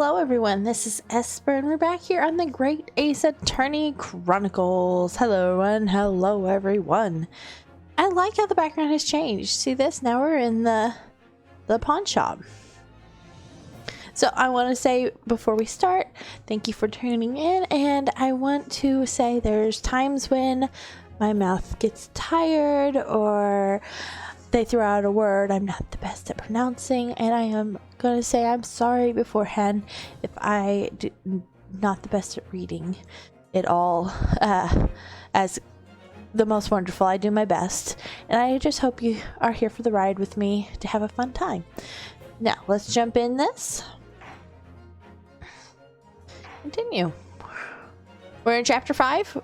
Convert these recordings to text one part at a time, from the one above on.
Hello everyone, this is Esper and we're back here on the Great Ace Attorney Chronicles. Hello everyone. I like how the background has changed. See this? Now we're in the pawn shop. So I want to say before we start, thank you for tuning in, and I want to say there's times when my mouth gets tired or they throw out a word I'm not the best at pronouncing, and I am going to say I'm sorry beforehand if I do not the best at reading it all. As the most wonderful, I do my best, and I just hope you are here for the ride with me to have a fun time. Now let's jump in this. Continue. We're in chapter 5.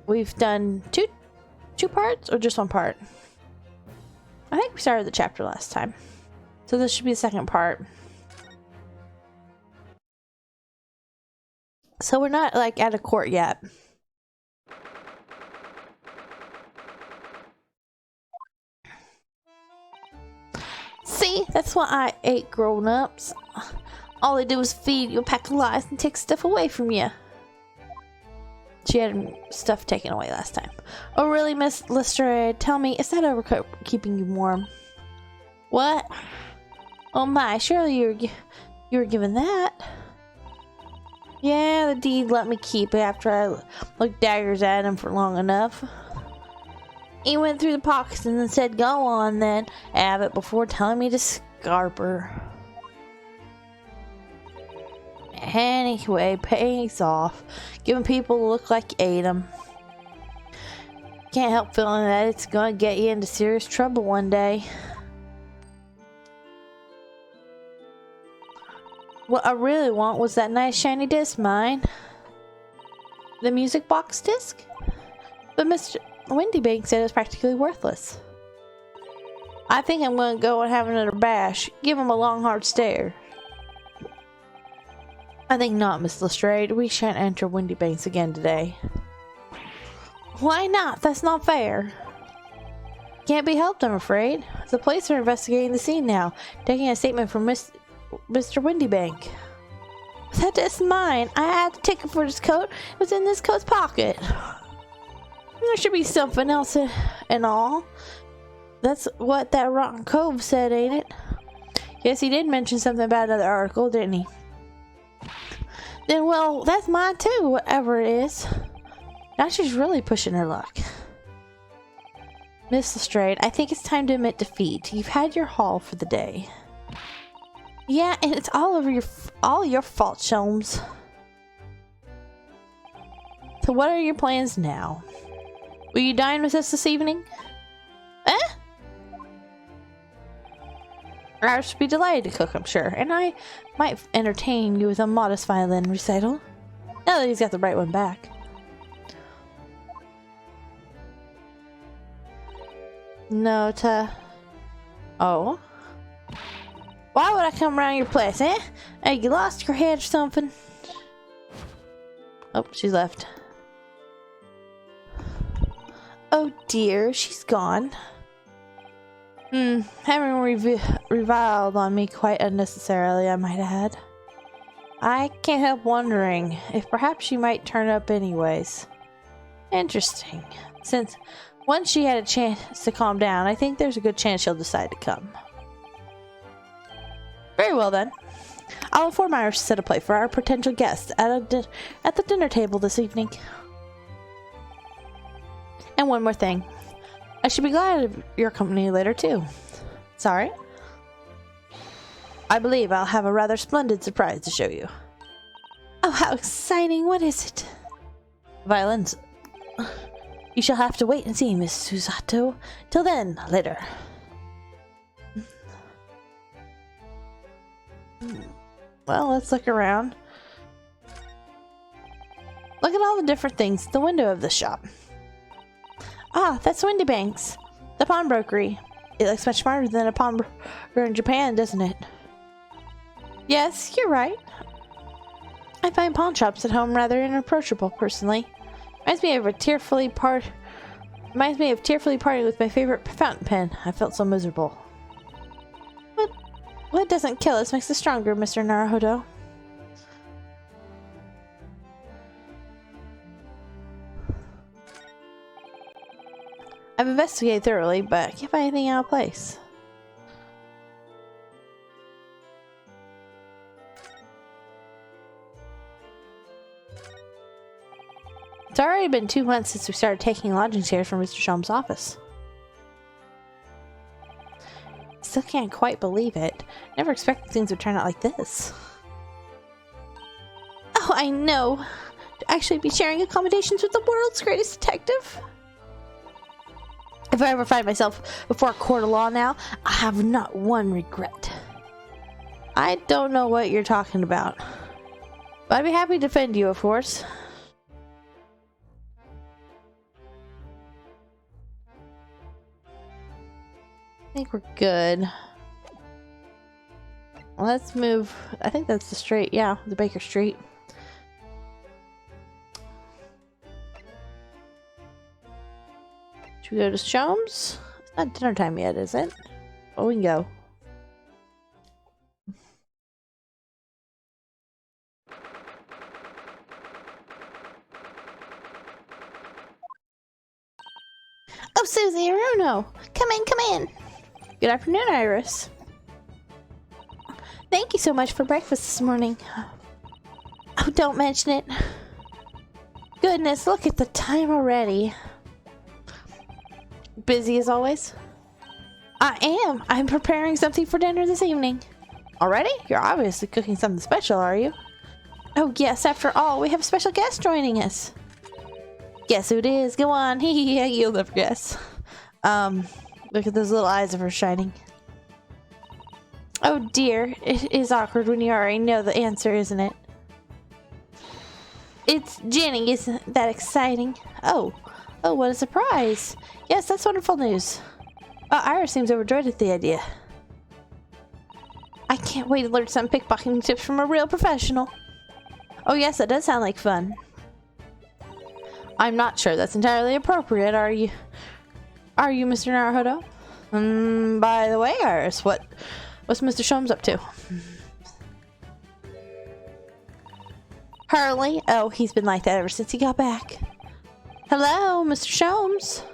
We've done two parts or just one part. I think we started the chapter last time, so this should be the second part. So we're not like at a court yet. See, that's why I ate grown-ups. All they do is feed you a pack of lies and take stuff away from you. She had stuff taken away last time. Oh really, Miss Lestrade? Tell me, is that overcoat keeping you warm? What? Oh my, surely you were given that. Yeah, the deed let me keep it after I looked daggers at him for long enough. He went through the pockets and then said, go on then, have it, before telling me to scarp her. Anyway, pays off. Giving people a look like you ate them. Can't help feeling that it's gonna get you into serious trouble one day. What I really want was that nice shiny disc, mine. The music box disc? But Mr. Windybank said it was practically worthless. I think I'm gonna go and have another bash. Give him a long hard stare. I think not, Miss Lestrade. We shan't enter Windybanks again today. Why not? That's not fair. Can't be helped, I'm afraid. The police are investigating the scene now, taking a statement from Mr. Windybank. That is mine. I had the ticket for this coat. It was in this coat's pocket. There should be something else and all. That's what that rotten cove said, ain't it? Yes, he did mention something about another article, didn't he? Then, well, that's mine too, whatever it is. Now she's really pushing her luck. Miss Lestrade, I think it's time to admit defeat. You've had your haul for the day. Yeah, and it's all your fault, Sholmes. So what are your plans now? Will you dine with us this evening? I should be delighted to cook, I'm sure, and I might entertain you with a modest violin recital. Now that he's got the right one back. No, oh? Why would I come around your place, eh? Hey, you lost your head or something? Oh, she left. Oh dear, she's gone. Having reviled on me quite unnecessarily, I might add. I can't help wondering if perhaps she might turn up anyways. Interesting. Since once she had a chance to calm down, I think there's a good chance she'll decide to come. Very well then. I'll inform Irish to set a plate for our potential guests at the dinner table this evening. And one more thing. I should be glad of your company later too. Sorry? I believe I'll have a rather splendid surprise to show you. Oh, how exciting! What is it? Violins. You shall have to wait and see, Miss Susato. Till then, later. Well, let's look around. Look at all the different things at the window of the shop. Ah, that's Windybanks, the pawnbrokery. It looks much smarter than a pawnbroker in Japan, doesn't it? Yes, you're right. I find pawn shops at home rather inapproachable, personally. Reminds me of tearfully parting with my favorite fountain pen. I felt so miserable. What doesn't kill us makes us stronger, Mr. Naruhodo. I've investigated thoroughly, but I can't find anything out of place. It's already been 2 months since we started taking lodgings here from Mr. Sholmes' office. Still can't quite believe it. Never expected things would turn out like this. Oh, I know. To actually be sharing accommodations with the world's greatest detective. If I ever find myself before a court of law now, I have not one regret. I don't know what you're talking about. But I'd be happy to defend you, of course. I think we're good. Let's move. I think that's the street. Yeah, the Baker Street. Should we go to Sholmes? It's not dinner time yet, is it? Oh, we can go. Oh, Susie Aruno! Come in, come in! Good afternoon, Iris. Thank you so much for breakfast this morning. Oh, don't mention it. Goodness, look at the time already. Busy as always? I am. I'm preparing something for dinner this evening. Already? You're obviously cooking something special, are you? Oh, yes. After all, we have a special guest joining us. Guess who it is? Go on. You'll never guess. Look at those little eyes of her shining. Oh dear, it is awkward when you already know the answer, isn't it? It's Jenny, isn't that exciting? Oh, what a surprise. Yes, that's wonderful news. Iris seems overjoyed at the idea. I can't wait to learn some pickpocketing tips from a real professional. Oh yes, that does sound like fun. I'm not sure that's entirely appropriate, are you? Are you, Mr. Naruhodo? By the way, Iris, what's Mr. Sholmes up to? Hurley? Oh, he's been like that ever since he got back. Hello, Mr. Sholmes.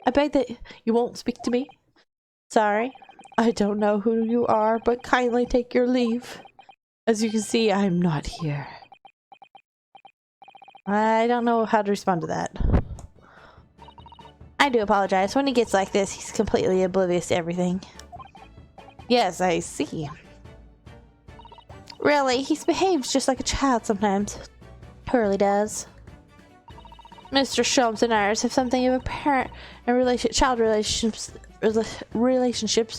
I beg that you won't speak to me. Sorry. I don't know who you are, but kindly take your leave. As you can see, I'm not here. I don't know how to respond to that. I do apologize. When he gets like this, he's completely oblivious to everything. Yes, I see. Really, he behaves just like a child sometimes. Hurley does. Mr. Sholmes and Iris have something of a parent and child relationships,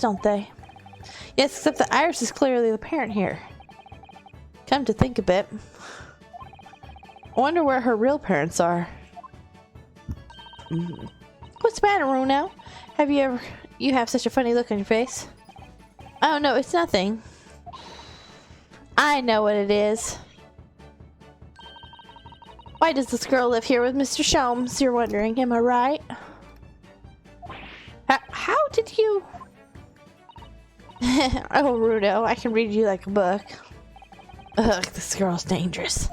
don't they? Yes, except that Iris is clearly the parent here. Come to think a bit. I wonder where her real parents are. What's the matter, Runo? You have such a funny look on your face. Oh no, it's nothing. I know what it is. Why does this girl live here with Mr. Sholmes, you're wondering, am I right? How did you... Oh, Runo, I can read you like a book. Ugh, this girl's dangerous.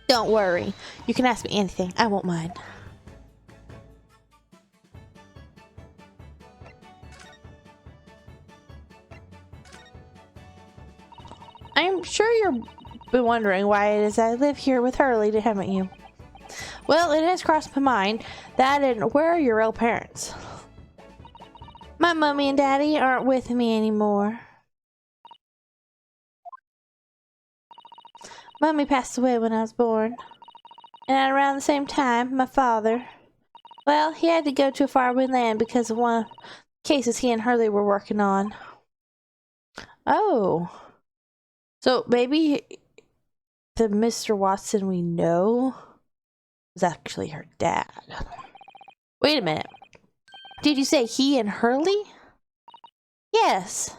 Don't worry. You can ask me anything. I won't mind. I'm sure you're been wondering why it is I live here with Hurley, haven't you? Well, it has crossed my mind that and where are your real parents? My mommy and daddy aren't with me anymore. Mommy passed away when I was born. And at around the same time, my father, well, he had to go to a faraway land because of one of the cases he and Hurley were working on. Oh. So maybe the Mr. Watson we know was actually her dad. Wait a minute. Did you say he and Hurley? Yes.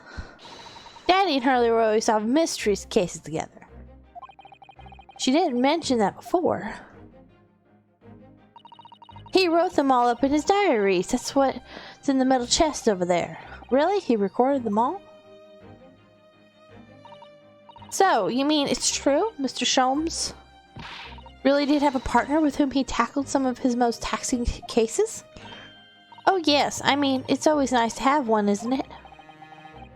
Daddy and Hurley were always solving mysteries cases together. She didn't mention that before. He wrote them all up in his diaries. That's what's in the metal chest over there. Really? He recorded them all? So, you mean it's true, Mr. Sholmes? really did have a partner with whom he tackled some of his most taxing cases? Oh yes, I mean, it's always nice to have one, isn't it?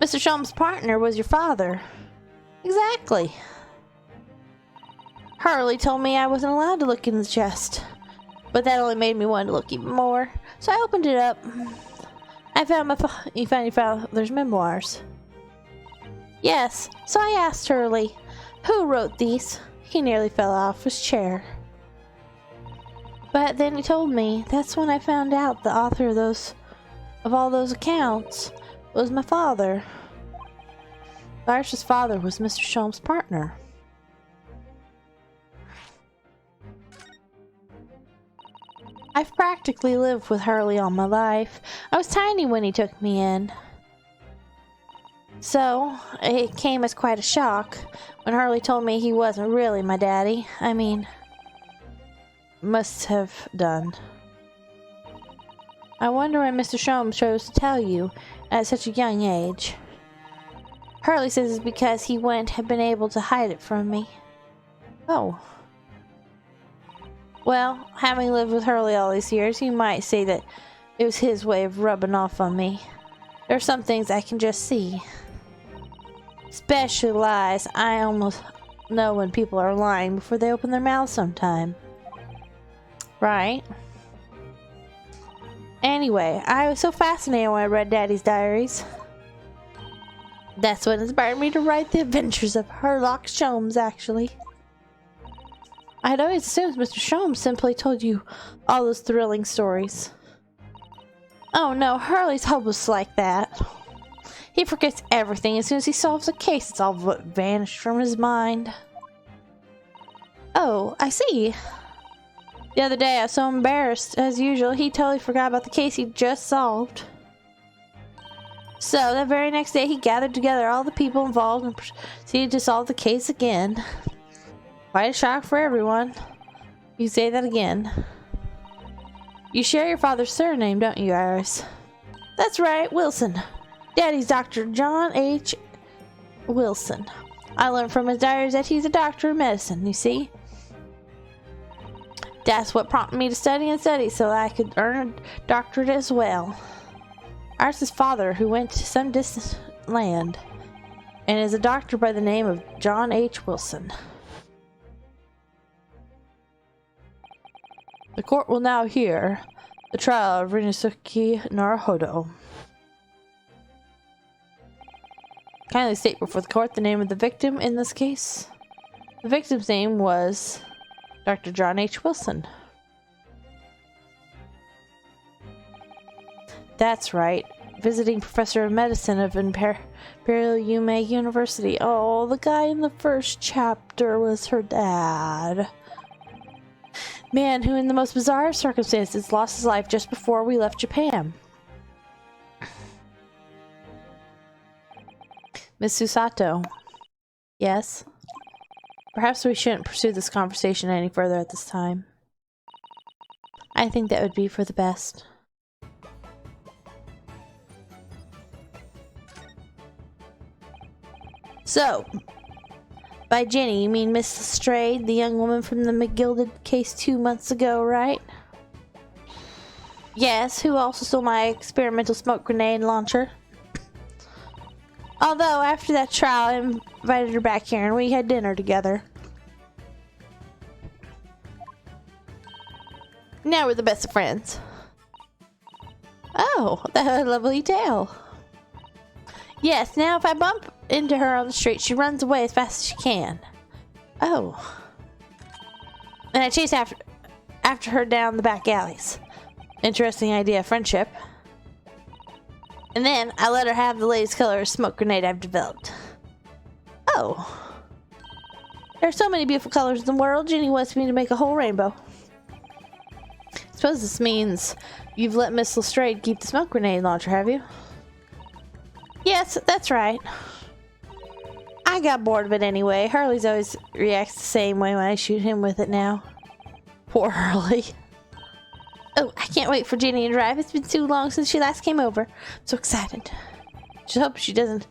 Mr. Sholm's partner was your father. Exactly. Harley told me I wasn't allowed to look in the chest, but that only made me want to look even more, so I opened it up. I found you found your father's memoirs. Yes, so I asked Hurley, who wrote these? He nearly fell off his chair. But then he told me. That's when I found out the author of all those accounts was my father. Lars's father was Mr. Sholm's partner. I've practically lived with Hurley all my life. I was tiny when he took me in. So, it came as quite a shock when Hurley told me he wasn't really my daddy. I mean, must have done. I wonder why Mr. Sholm chose to tell you at such a young age. Hurley says it's because he wouldn't have been able to hide it from me. Oh. Well, having lived with Hurley all these years, you might say that it was his way of rubbing off on me. There are some things I can just see. Especially lies. I almost know when people are lying before they open their mouths sometime. Right? Anyway, I was so fascinated when I read Daddy's diaries. That's what inspired me to write the adventures of Sherlock Sholmes, actually. I had always assumed Mr. Sholmes simply told you all those thrilling stories. Oh no, Hurley's hopeless like that. He forgets everything as soon as he solves a case. It's all vanished from his mind. Oh, I see. The other day I was so embarrassed. As usual, he totally forgot about the case he just solved. So, that very next day he gathered together all the people involved and proceeded to solve the case again. Quite a shock for everyone. You say that again. You share your father's surname, don't you, Iris? That's right, Wilson. Daddy's Dr. John H. Wilson. I learned from his diaries that he's a doctor of medicine, you see? That's what prompted me to study and study so that I could earn a doctorate as well. Iris' father, who went to some distant land, and is a doctor by the name of John H. Wilson. The court will now hear the trial of Rinosuke Naruhodo. Kindly state before the court the name of the victim in this case. The victim's name was Dr. John H. Wilson. That's right. Visiting professor of medicine of Imperial Yume University. Oh, the guy in the first chapter was her dad. Man who in the most bizarre circumstances lost his life just before we left Japan. Miss Susato. Yes? Perhaps we shouldn't pursue this conversation any further at this time. I think that would be for the best. So, by Jenny, you mean Miss Lestrade, the young woman from the McGilded case 2 months ago, right? Yes, who also stole my experimental smoke grenade launcher. Although, after that trial, I invited her back here and we had dinner together. Now we're the best of friends. Oh, that's a lovely tale. Yes, now if I bump into her on the street, she runs away as fast as she can. Oh. And I chase after her down the back alleys. Interesting idea of friendship. And then I let her have the latest color smoke grenade I've developed. Oh. There are so many beautiful colors in the world. Jenny wants me to make a whole rainbow. I suppose this means you've let Miss Lestrade keep the smoke grenade launcher, have you? Yes, that's right. I got bored of it anyway. Hurley's always reacts the same way when I shoot him with it now. Poor Hurley. Oh, I can't wait for Jenny to drive. It's been too long since she last came over. I'm so excited. Just hope she doesn't.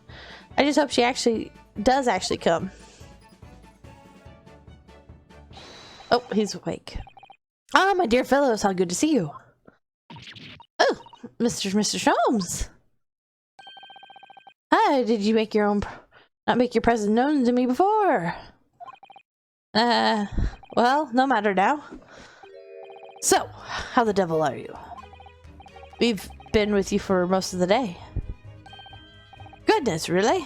I just hope she does actually come. Oh, he's awake. Ah, my dear fellows, how good to see you. Oh, Mr. Sholmes. Hi, did you make your own... not make your presence known to me before? Well, no matter now. So, how the devil are you? We've been with you for most of the day. Goodness, really?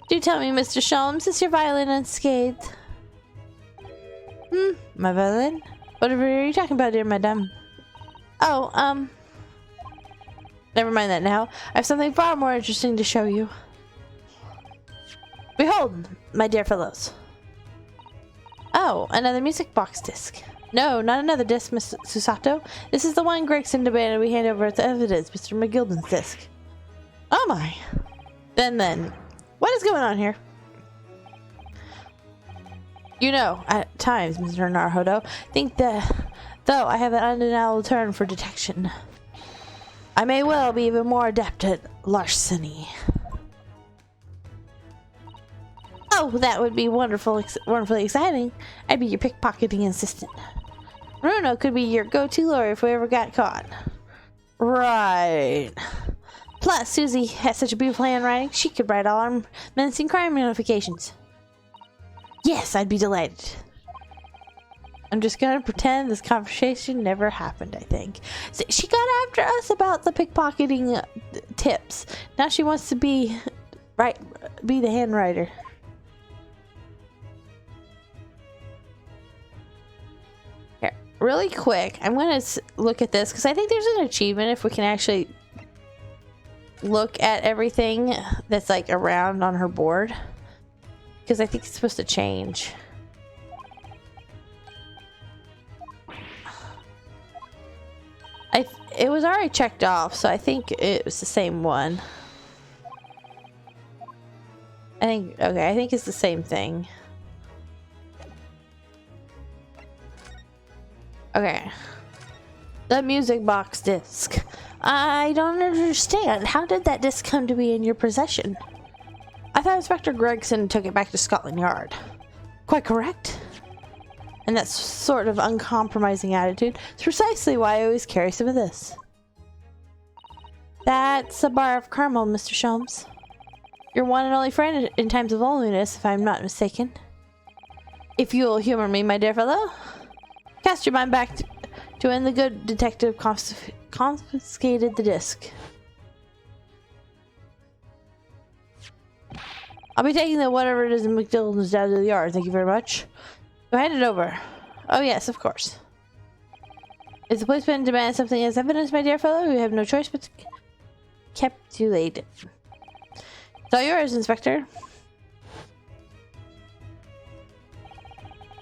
Do tell me, Mr. Sholmes, is your violin unscathed? My violin? Whatever are you talking about, dear madame? Oh, never mind that now. I have something far more interesting to show you. Behold, my dear fellows. Oh, another music box disc. No, not another disc, Miss Susato. This is the one Gregson demanded we hand over as evidence, Mr. McGilden's disc. Oh my. Then, what is going on here? You know, at times, Mr. Naruhodo, think that, though I have an undeniable turn for detection, I may well be even more adept at larceny. Oh, that would be wonderfully exciting. I'd be your pickpocketing assistant. Bruno could be your go-to lawyer if we ever got caught. Right. Plus, Susie has such a beautiful handwriting, she could write all our menacing crime notifications. Yes, I'd be delighted. I'm just gonna pretend this conversation never happened, I think. So she got after us about the pickpocketing tips. Now she wants to be the handwriter. Here, really quick, I'm gonna look at this because I think there's an achievement if we can actually look at everything that's like around on her board. Because I think it's supposed to change. It was already checked off, so I think it was the same one. I think it's the same thing. Okay. The music box disc. I don't understand. How did that disc come to be in your possession? I thought Inspector Gregson took it back to Scotland Yard. Quite correct. And that sort of uncompromising attitude is precisely why I always carry some of this. That's a bar of caramel, Mr. Sholmes. Your one and only friend in times of loneliness, if I'm not mistaken. If you'll humor me, my dear fellow, cast your mind back to when the good detective confiscated the disc. I'll be taking the whatever it is in McDonald's down to the yard. Thank you very much. Go hand it over. Oh yes, of course. If the policeman demands something as evidence, my dear fellow, we have no choice but to capitulate it. It's all yours, Inspector.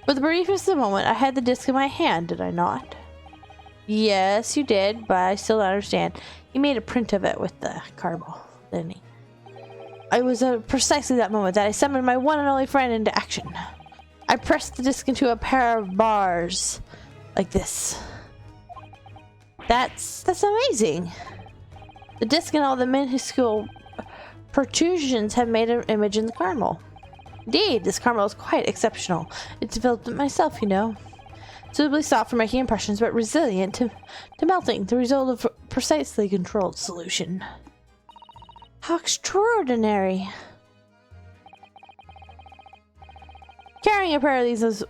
For the briefest of the moment, I had the disc in my hand, did I not? Yes, you did, but I still don't understand. He made a print of it with the caramel, didn't he? It was precisely that moment that I summoned my one and only friend into action. I pressed the disc into a pair of bars, like this. That's amazing. The disc and all the minuscule protrusions have made an image in the caramel. Indeed, this caramel is quite exceptional. It developed it myself, you know. Suitably soft for making impressions, but resilient to melting, the result of a precisely controlled solution. How extraordinary! Carrying a pair of these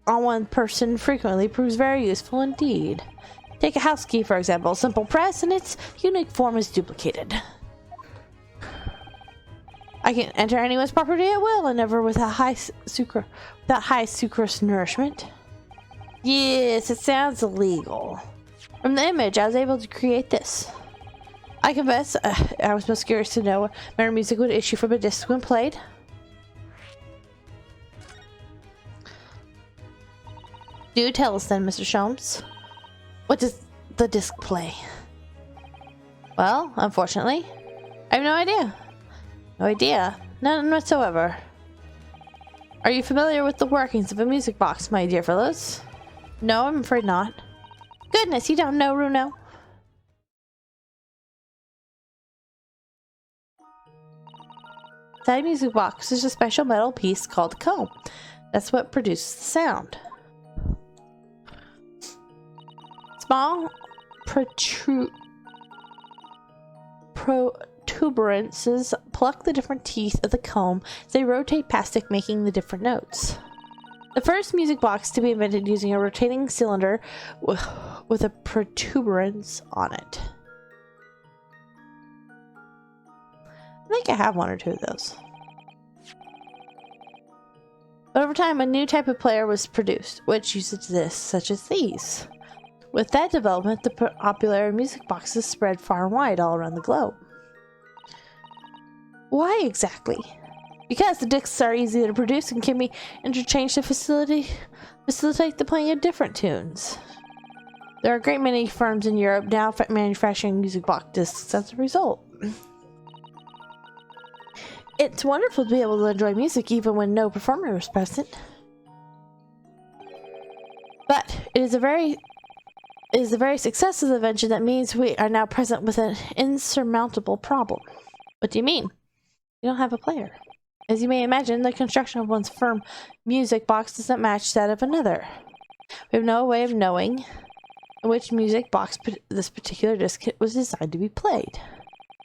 on one person frequently proves very useful indeed. Take a house key, for example. Simple press, and its unique form is duplicated. I can enter anyone's property at will, and never without high sucrose nourishment. Yes, it sounds illegal. From the image, I was able to create this. I confess, I was most curious to know what manner music would issue from a disc when played. Do tell us then, Mr. Sholmes. What does the disc play? Well, unfortunately, I have no idea. No idea. None whatsoever. Are you familiar with the workings of a music box, my dear fellows? No, I'm afraid not. Goodness, you don't know, Runo. Inside a music box is a special metal piece called a comb That's what produces the sound. Small protuberances pluck the different teeth of the comb as they rotate past it, making the different notes. The first music box to be invented using a rotating cylinder with a protuberance on it. I think I have one or two of those. But over time, a new type of player was produced, which uses this, such as these. With that development, the popular music boxes spread far and wide all around the globe. Why exactly? Because the discs are easy to produce and can be interchanged to facilitate the playing of different tunes. There are a great many firms in Europe now manufacturing music box discs as a result. It's wonderful to be able to enjoy music even when no performer is present. But it is the very success of the invention that means we are now present with an insurmountable problem. What do you mean? You don't have a player. As you may imagine, the construction of one's firm music box doesn't match that of another. We have no way of knowing in which music box this particular disc was designed to be played.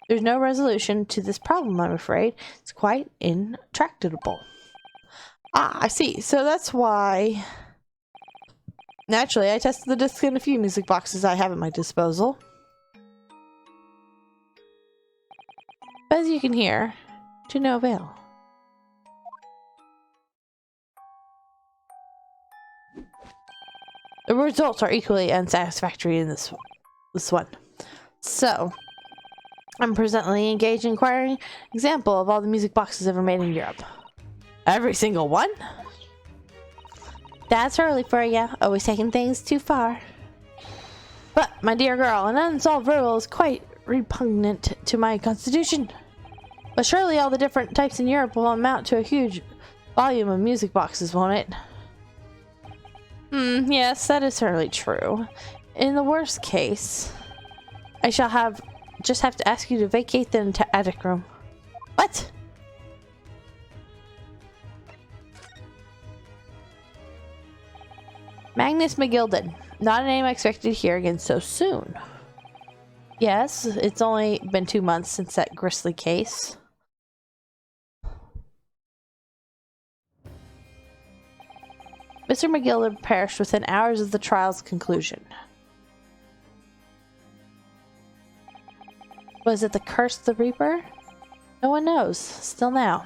There's no resolution to this problem, I'm afraid. It's quite intractable. Ah, I see. So that's why... Naturally, I tested the disc in a few music boxes I have at my disposal. But as you can hear, to no avail. The results are equally unsatisfactory in this one. So, I'm presently engaged in acquiring an example of all the music boxes ever made in Europe. Every single one? That's early for you, always taking things too far. But, my dear girl, an unsolved riddle is quite repugnant to my constitution. But surely all the different types in Europe will amount to a huge volume of music boxes, won't it? Yes, that is certainly true. In the worst case, I shall just have to ask you to vacate the attic room. What? Magnus McGilden. Not a name I expected to hear again so soon. Yes, it's only been 2 months since that grisly case. Mr. McGilden perished within hours of the trial's conclusion. Was it the curse of the Reaper? No one knows. Still now.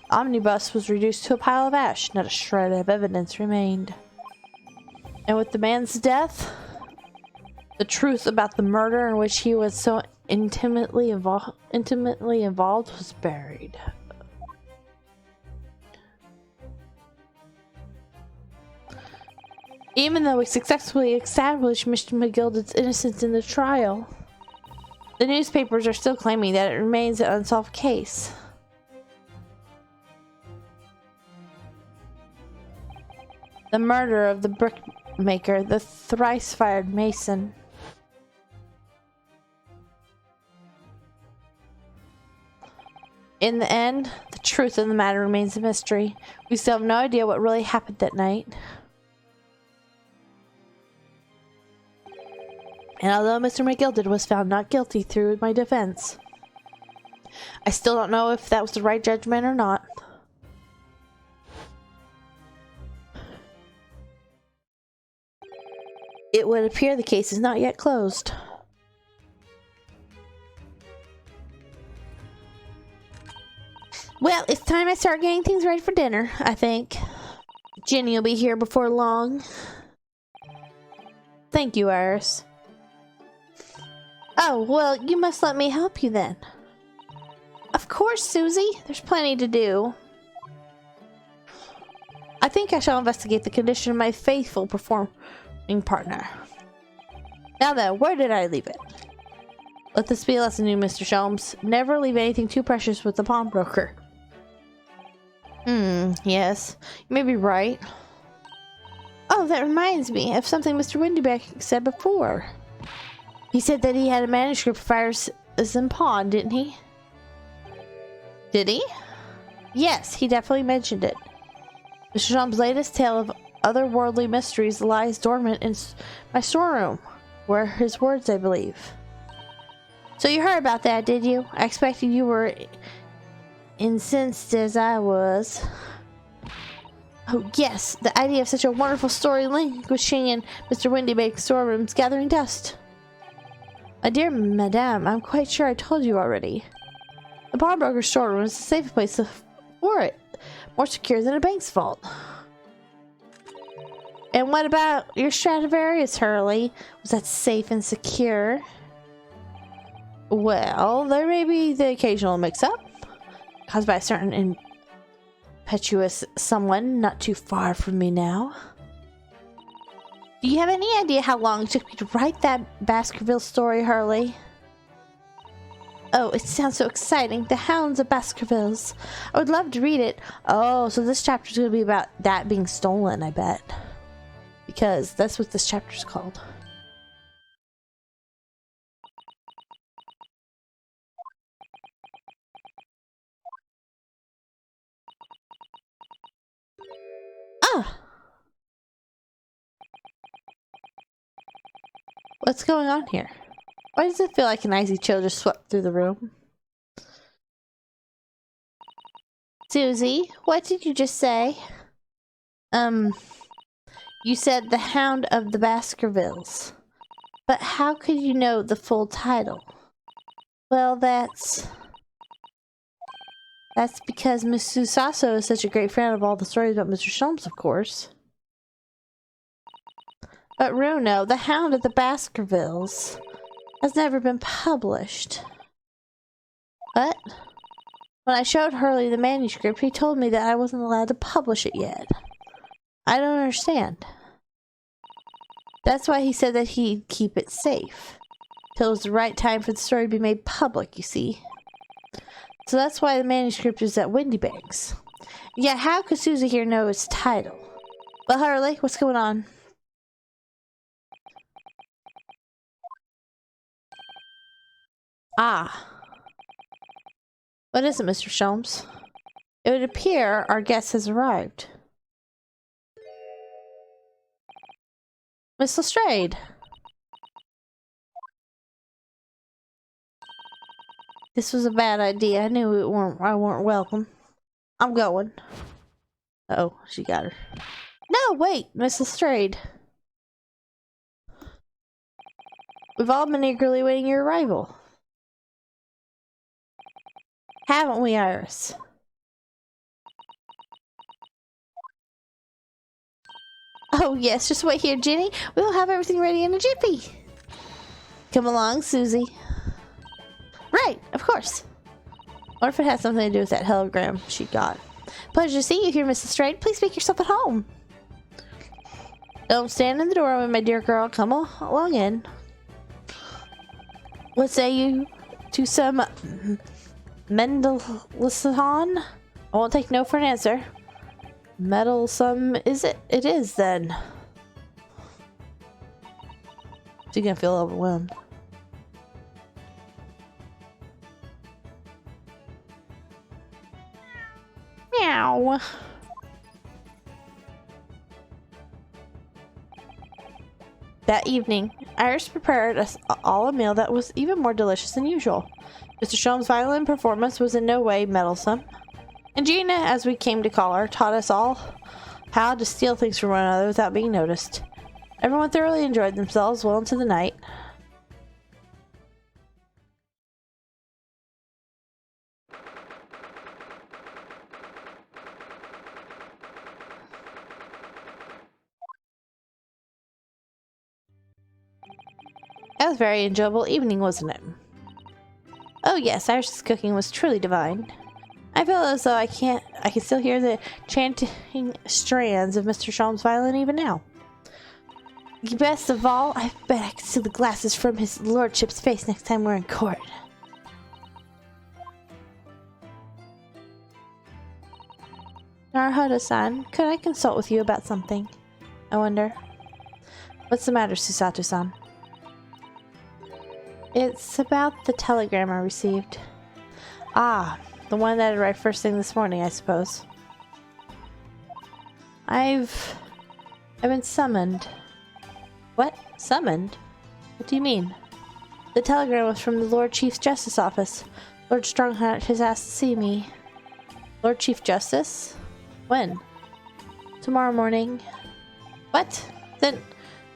The omnibus was reduced to a pile of ash. Not a shred of evidence remained. And with the man's death, the truth about the murder in which he was so intimately involved was buried. Even though we successfully established Mr. McGilden's innocence in the trial, the newspapers are still claiming that it remains an unsolved case. The murder of the brickmaker, the thrice-fired mason. In the end, the truth of the matter remains a mystery. We still have no idea what really happened that night. And although Mr. McGilden was found not guilty through my defense, I still don't know if that was the right judgment or not. It would appear the case is not yet closed. Well, it's time I start getting things ready for dinner, I think. Ginny will be here before long. Thank you, Iris. Oh, well, you must let me help you then. Of course, Susie. There's plenty to do. I think I shall investigate the condition of my faithful performing partner. Now then, where did I leave it? Let this be a lesson to you, Mr. Sholmes. Never leave anything too precious with the pawnbroker. Yes. You may be right. Oh, that reminds me of something Mr. Windybeck said before. He said that he had a manuscript of Iris in pawn, didn't he? Did he? Yes, he definitely mentioned it. Mr. Shom's latest tale of otherworldly mysteries lies dormant in my storeroom, where his words, I believe. So you heard about that, did you? I expected you were incensed as I was. Oh yes, the idea of such a wonderful story languishing in Mr. Windybake's storeroom's gathering dust. My dear madame, I'm quite sure I told you already. The pawnbroker's storeroom is the safest place for it. More secure than a bank's vault. And what about your Stradivarius, Hurley? Was that safe and secure? Well, there may be the occasional mix-up caused by a certain impetuous someone not too far from me now. Do you have any idea how long it took me to write that Baskervilles story, Hurley? Oh, it sounds so exciting. The Hounds of Baskervilles. I would love to read it. Oh, so this chapter is going to be about that being stolen, I bet. Because that's what this chapter is called. Ah! What's going on here? Why does it feel like an icy chill just swept through the room? Susie, what did you just say? You said the Hound of the Baskervilles. But how could you know the full title? Well, that's because Miss Susaso is such a great fan of all the stories about Mr. Sholmes, of course. But Runo, the Hound of the Baskervilles, has never been published. What? When I showed Hurley the manuscript, he told me that I wasn't allowed to publish it yet. I don't understand. That's why he said that he'd keep it safe. Till it was the right time for the story to be made public, you see. So that's why the manuscript is at Windybank's. Yeah, how could Susie here know its title? Well, Hurley, what's going on? Ah. What is it, Mr. Sholmes? It would appear our guest has arrived. Miss Lestrade. This was a bad idea. I knew I weren't welcome. I'm going. Oh, she got her. No, wait, Miss Lestrade. We've all been eagerly awaiting your arrival. Haven't we, Iris? Oh yes, just wait here, Jenny. We'll have everything ready in a jiffy. Come along, Susie. Right, of course. What if it has something to do with that telegram she got? Pleasure to see you here, Mrs. Straight. Please make yourself at home. Don't stand in the doorway, my dear girl. Come along in. What say you to some Mendelssohn? I won't take no for an answer. Meddlesome is it? It is then. She's gonna feel overwhelmed. Meow. That evening, Iris prepared us all a meal that was even more delicious than usual. Mr. Sholmes' violin performance was in no way meddlesome, and Gina, as we came to call her, taught us all how to steal things from one another without being noticed. Everyone thoroughly enjoyed themselves well into the night. That was a very enjoyable evening, wasn't it? Oh yes, Iris's cooking was truly divine. I feel as though I can still hear the chanting strands of Mr. Sholmes' violin even now. Best of all, I bet I can see the glasses from his lordship's face next time we're in court. Naruhodo-san, could I consult with you about something? I wonder. What's the matter, Susato-san? It's about the telegram I received. Ah, the one that arrived first thing this morning, I suppose. I've been summoned. What? Summoned? What do you mean? The telegram was from the Lord Chief Justice office. Lord Strongheart has asked to see me. Lord Chief Justice? When? Tomorrow morning. What? Then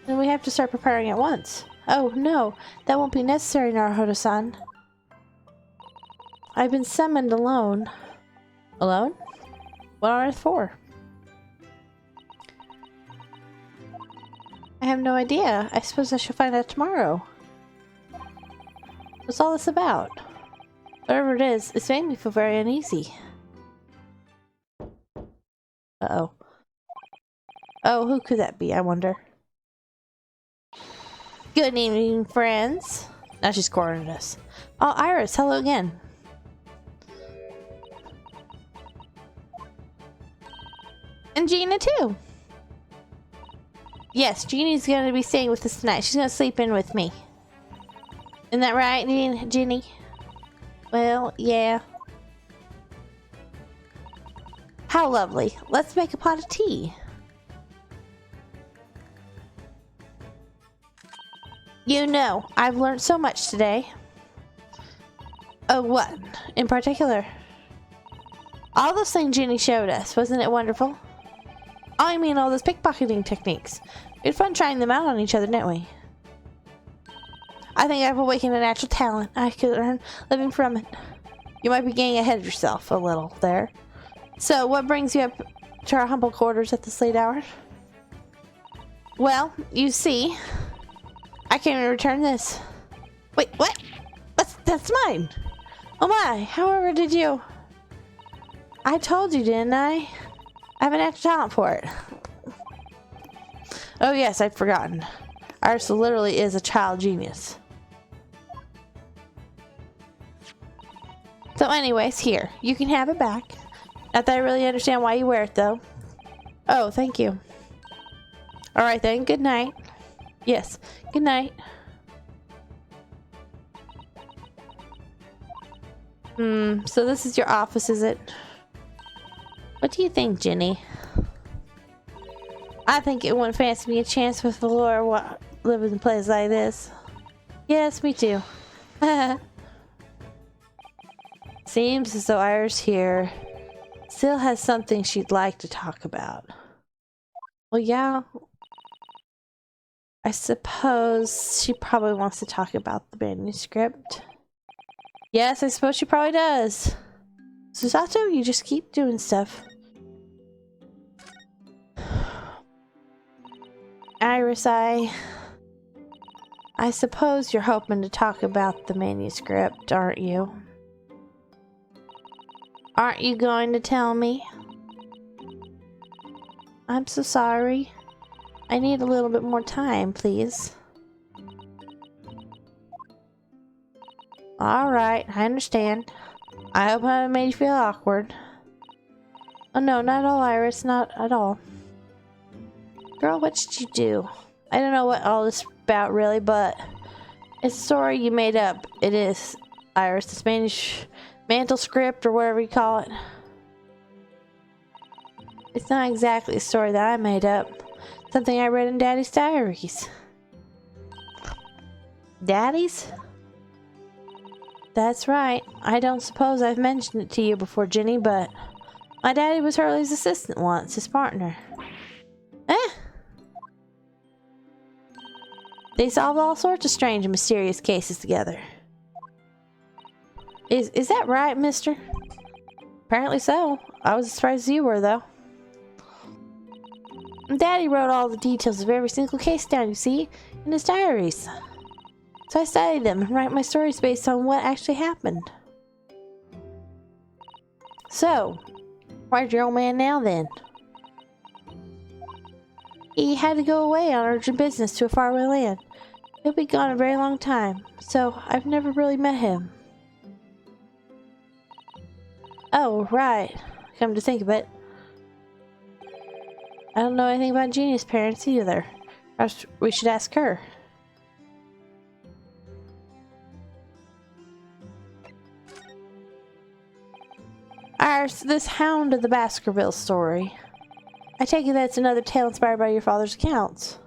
we have to start preparing at once. Oh no, that won't be necessary, Naruhodo-san. I've been summoned alone. Alone? What on earth for? I have no idea. I suppose I shall find out tomorrow. What's all this about? Whatever it is, it's made me feel very uneasy. Uh-oh. Oh, who could that be, I wonder? Good evening, friends. Now she's cornered us. Oh, Iris, hello again. And Gina, too. Yes, Jeannie's going to be staying with us tonight. She's going to sleep in with me. Isn't that right, Ginny? Well, yeah. How lovely. Let's make a pot of tea. You know, I've learned so much today. Oh, what? In particular? All those things Ginny showed us. Wasn't it wonderful? I mean all those pickpocketing techniques. We had fun trying them out on each other, didn't we? I think I've awakened a natural talent. I could earn living from it. You might be getting ahead of yourself a little there. So, what brings you up to our humble quarters at this late hour? Well, you see, I came to return this. Wait, what? That's mine! Oh my, however did you... I told you, didn't I? I have an extra talent for it. Oh yes, I'd forgotten. Iris literally is a child genius. So anyways, here. You can have it back. Not that I really understand why you wear it, though. Oh, thank you. Alright then, good night. Yes, good night. So this is your office, is it? What do you think, Ginny? I think it wouldn't fancy me a chance with the lore living in a place like this. Yes, me too. Seems as though Iris here still has something she'd like to talk about. Well, yeah. I suppose she probably wants to talk about the manuscript. Yes, I suppose she probably does. Susato, you just keep doing stuff. Iris, I suppose you're hoping to talk about the manuscript, aren't you? Aren't you going to tell me? I'm so sorry. I need a little bit more time, please. Alright, I understand. I hope I haven't made you feel awkward. Oh no, not at all, Iris. Not at all. Girl, what did you do? I don't know what all this is about, really, but it's a story you made up. It is, Iris. This mantle script, or whatever you call it. It's not exactly a story that I made up. Something I read in Daddy's diaries. Daddy's? That's right. I don't suppose I've mentioned it to you before, Ginny, but my daddy was Hurley's assistant once, his partner. Eh? They solved all sorts of strange and mysterious cases together. Is that right, mister? Apparently so. I was as surprised as you were, though. Daddy wrote all the details of every single case down, you see, in his diaries. So I study them and write my stories based on what actually happened. So, where's your old man now then? He had to go away on urgent business to a faraway land. He'll be gone a very long time, so I've never really met him. Oh, right. Come to think of it. I don't know anything about Jeannie's parents either. Perhaps we should ask her. This Hound of the Baskervilles story. I take it that's another tale inspired by your father's accounts.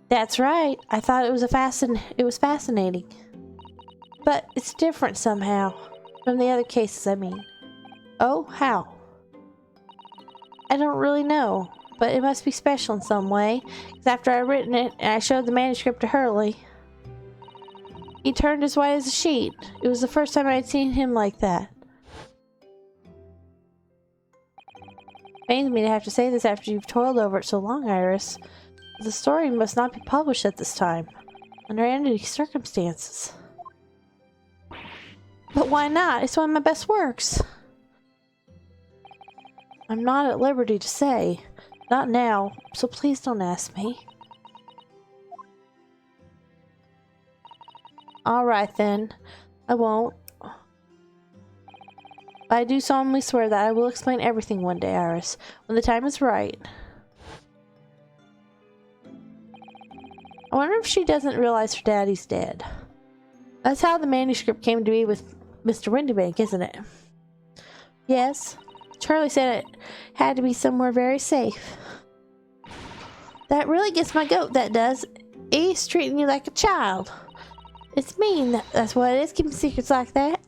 That's right. I thought it was fascinating. But it's different somehow. From the other cases, I mean. Oh, how? I don't really know. But it must be special in some way. Because after I'd written it and I showed the manuscript to Hurley, he turned as white as a sheet. It was the first time I'd seen him like that. Pains me to have to say this after you've toiled over it so long, Iris. The story must not be published at this time, under any circumstances. But why not? It's one of my best works. I'm not at liberty to say. Not now, so please don't ask me. Alright then. I won't. But I do solemnly swear that I will explain everything one day, Iris, when the time is right. I wonder if she doesn't realize her daddy's dead. That's how the manuscript came to be with Mr. Windybank, isn't it? Yes. Charlie said it had to be somewhere very safe. That really gets my goat, that does. He's treating you like a child. It's mean, that's what it is, keeping secrets like that.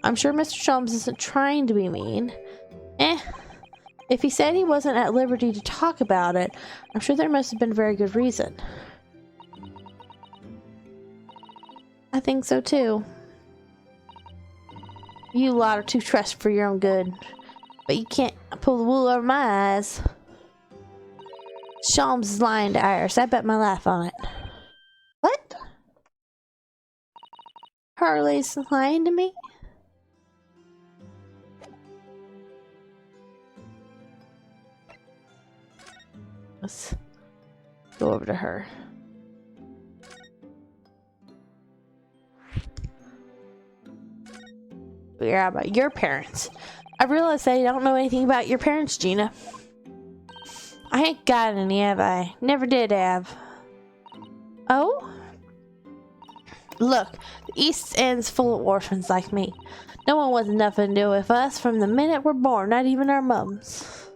I'm sure Mr. Sholmes isn't trying to be mean. If he said he wasn't at liberty to talk about it, I'm sure there must have been a very good reason. I think so too. You lot are too trusty for your own good. But you can't pull the wool over my eyes. Sholmes is lying to Iris. I bet my life on it. What? Harley's lying to me? Let's go over to her. Yeah, about your parents. I realize I don't know anything about your parents, Gina. I ain't got any, have I? Never did have. Oh? Look, the East End's full of orphans like me. No one wants nothing to do with us from the minute we're born, not even our mums.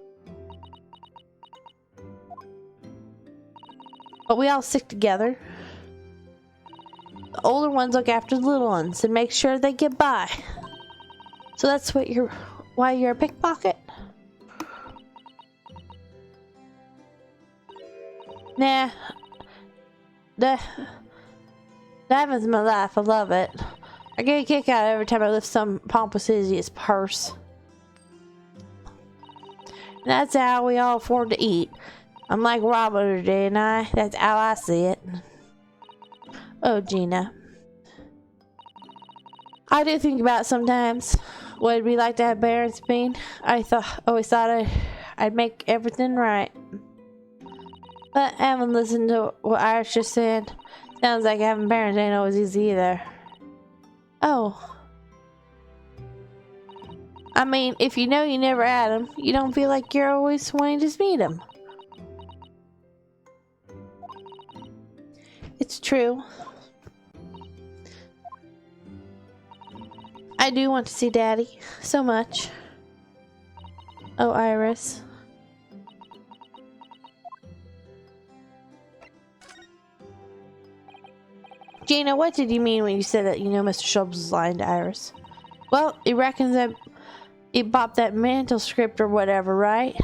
But we all stick together. The older ones look after the little ones and make sure they get by. So that's what why you're a pickpocket? Nah. That happens in my life. I love it. I get a kick out every time I lift some pompous idiot's purse. And that's how we all afford to eat. I'm like Robert today, and that's how I see it. Oh, Gina. I do think about sometimes what it'd be like to have parents mean. I always thought I'd make everything right. But having listened to what Iris just said, sounds like having parents ain't always easy either. Oh. I mean, if you know you never had them, you don't feel like you're always wanting to meet them. It's true. I do want to see Daddy so much. Oh, Iris. Gina, what did you mean when you said that you know Mr. Sholmes was lying to Iris? Well, he reckons that he bought that manuscript or whatever, right?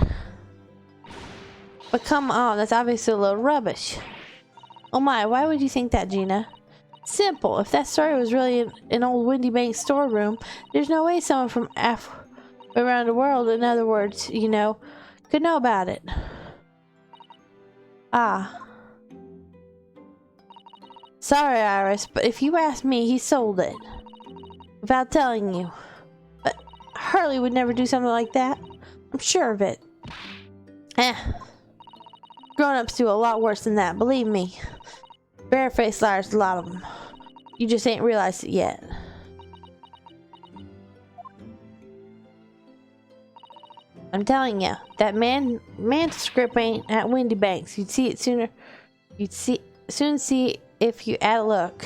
But come on, that's obviously a little rubbish. Oh my, why would you think that, Gina? Simple. If that story was really in an old Windybank storeroom, there's no way someone from around the world, in other words, you know, could know about it. Ah. Sorry, Iris, but if you ask me, he sold it. Without telling you. But Hurley would never do something like that. I'm sure of it. Grown-ups do a lot worse than that, believe me. Barefaced liars, a lot of them. You just ain't realized it yet. I'm telling you, that manuscript ain't at Windybanks. You'd see it sooner. You'd soon see if you add a look.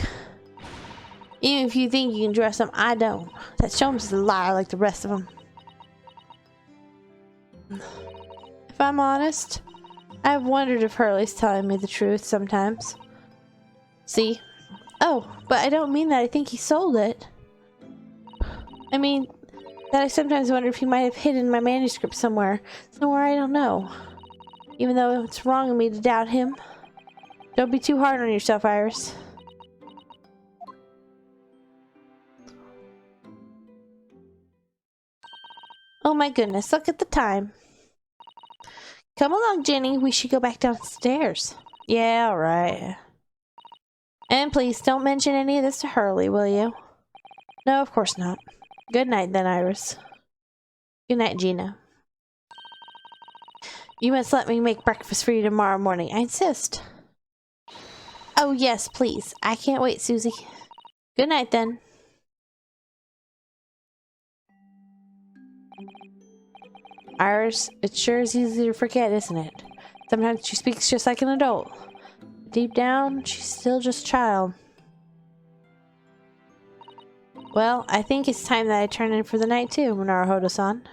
Even if you think you can dress them, I don't. That Sholmes is a liar like the rest of them. If I'm honest, I've wondered if Hurley's telling me the truth sometimes. See? Oh, but I don't mean that I think he sold it. I mean that I sometimes wonder if he might have hidden my manuscript somewhere. Somewhere I don't know. Even though it's wrong of me to doubt him. Don't be too hard on yourself, Iris. Oh my goodness, look at the time. Come along, Jenny. We should go back downstairs. Yeah, alright. And please, don't mention any of this to Hurley, will you? No, of course not. Good night then, Iris. Good night, Gina. You must let me make breakfast for you tomorrow morning. I insist. Oh yes, please. I can't wait, Susie. Good night then. Iris, it sure is easy to forget, isn't it? Sometimes she speaks just like an adult. Deep down, she's still just a child. Well, I think it's time that I turn in for the night too, Naruhodo-san.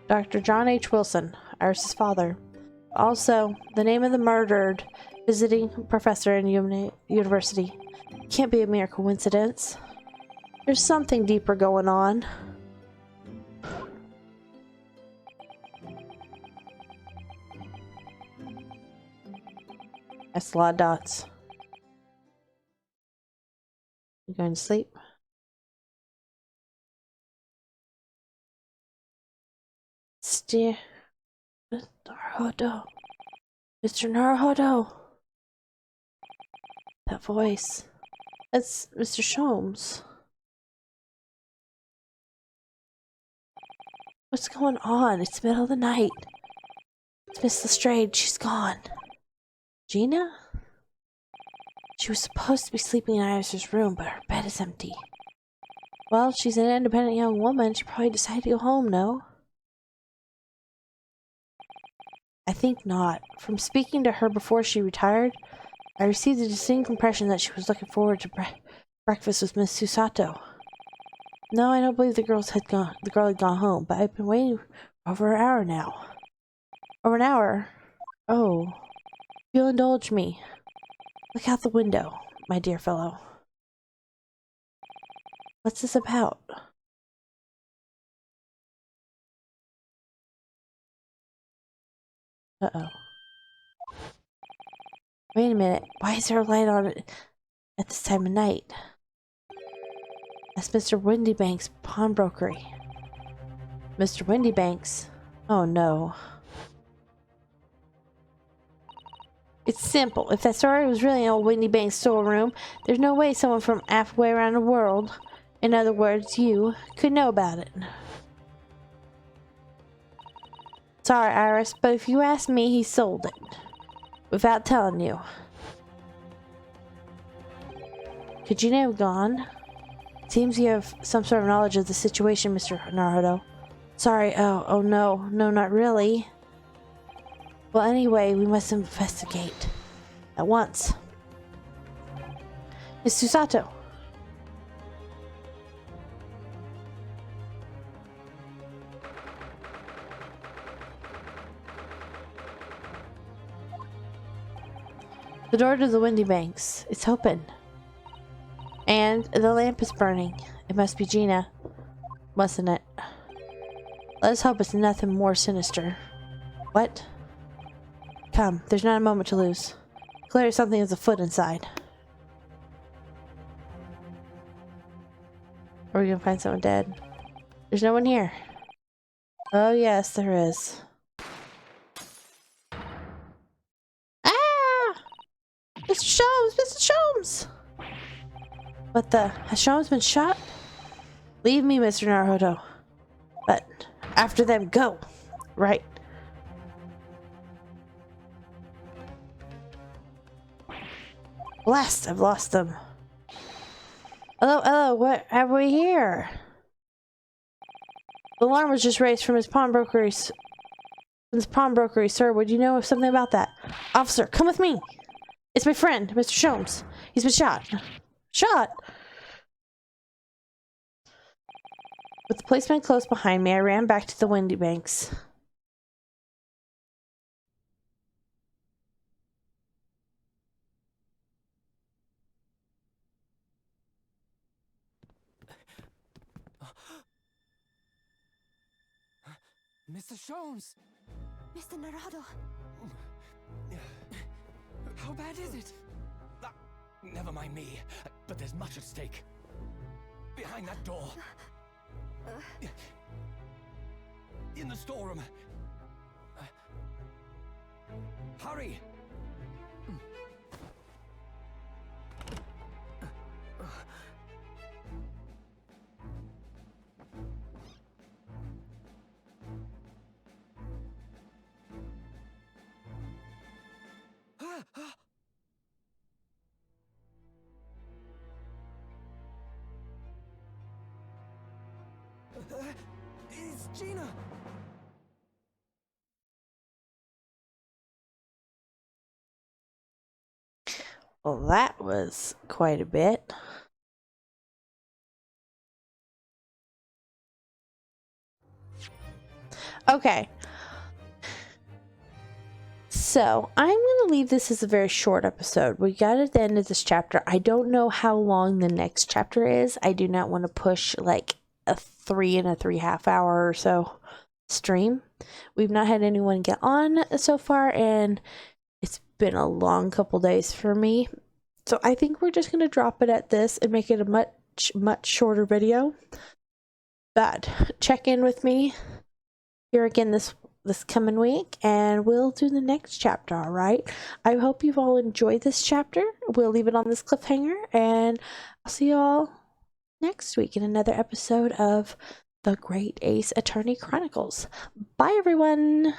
Dr. John H. Wilson, Iris' father. Also, the name of the murdered visiting professor in university. Can't be a mere coincidence. There's something deeper going on. That's a lot of dots. You going to sleep? Mr. Naruhodo. Mr. Naruhodo. That voice. That's Mr. Sholmes. What's going on? It's the middle of the night. It's Miss Lestrade. She's gone. Gina? She was supposed to be sleeping in Iris' room, but her bed is empty. Well, she's an independent young woman. She probably decided to go home, no? I think not. From speaking to her before she retired, I received a distinct impression that she was looking forward to breakfast with Miss Susato. No, I don't believe the girl had gone home, but I've been waiting for over an hour now. Over an hour? Oh. You'll indulge me. Look out the window, my dear fellow. What's this about? Uh-oh. Wait a minute. Why is there a light on it at this time of night? That's Mr. Windybank's pawnbrokery. Mr. Windybank's? Oh no. It's simple. If that story was really an old Windybank's storeroom, there's no way someone from halfway around the world, in other words, you, could know about it. Sorry, Iris, but if you ask me, he sold it. Without telling you. Could you have gone? Seems you have some sort of knowledge of the situation, Mr. Naruhodo. Sorry, oh no, not really. Well, anyway, we must investigate. At once. Miss Susato. The door to the Windybanks. It's open. And the lamp is burning. It must be Gina. Mustn't it? Let's hope it's nothing more sinister. What? Come, there's not a moment to lose. Clearly something is afoot inside. Are we gonna find someone dead? There's no one here. Oh yes, there is. Ah! Mr. Sholmes! Mr. Sholmes! What the? Has Sholmes been shot? Leave me, Mr. Naruhodo. But after them, go! Right. Blast! I've lost them. Hello, what have we here? The alarm was just raised from his pawnbrokery, sir. Would you know something about that? Officer, come with me! It's my friend, Mr. Sholmes. He's been shot. Shot? With the policeman close behind me, I ran back to the windy banks. Mr. Jones! Mr. Narado! How bad is it? Never mind me, but there's much at stake. Behind that door. In the storeroom. Hurry! It's Gina! Well, that was quite a bit. Okay. So, I'm going to leave this as a very short episode. We got at the end of this chapter. I don't know how long the next chapter is. I do not want to push like a 3 and a 3.5 hour or so stream. We've not had anyone get on so far, and it's been a long couple days for me. So I think we're just going to drop it at this and make it a much shorter video. But check in with me here again this coming week, and we'll do the next chapter. All right, I hope you've all enjoyed this chapter. We'll leave it on this cliffhanger, and I'll see you all next week in another episode of the Great Ace Attorney Chronicles. Bye everyone.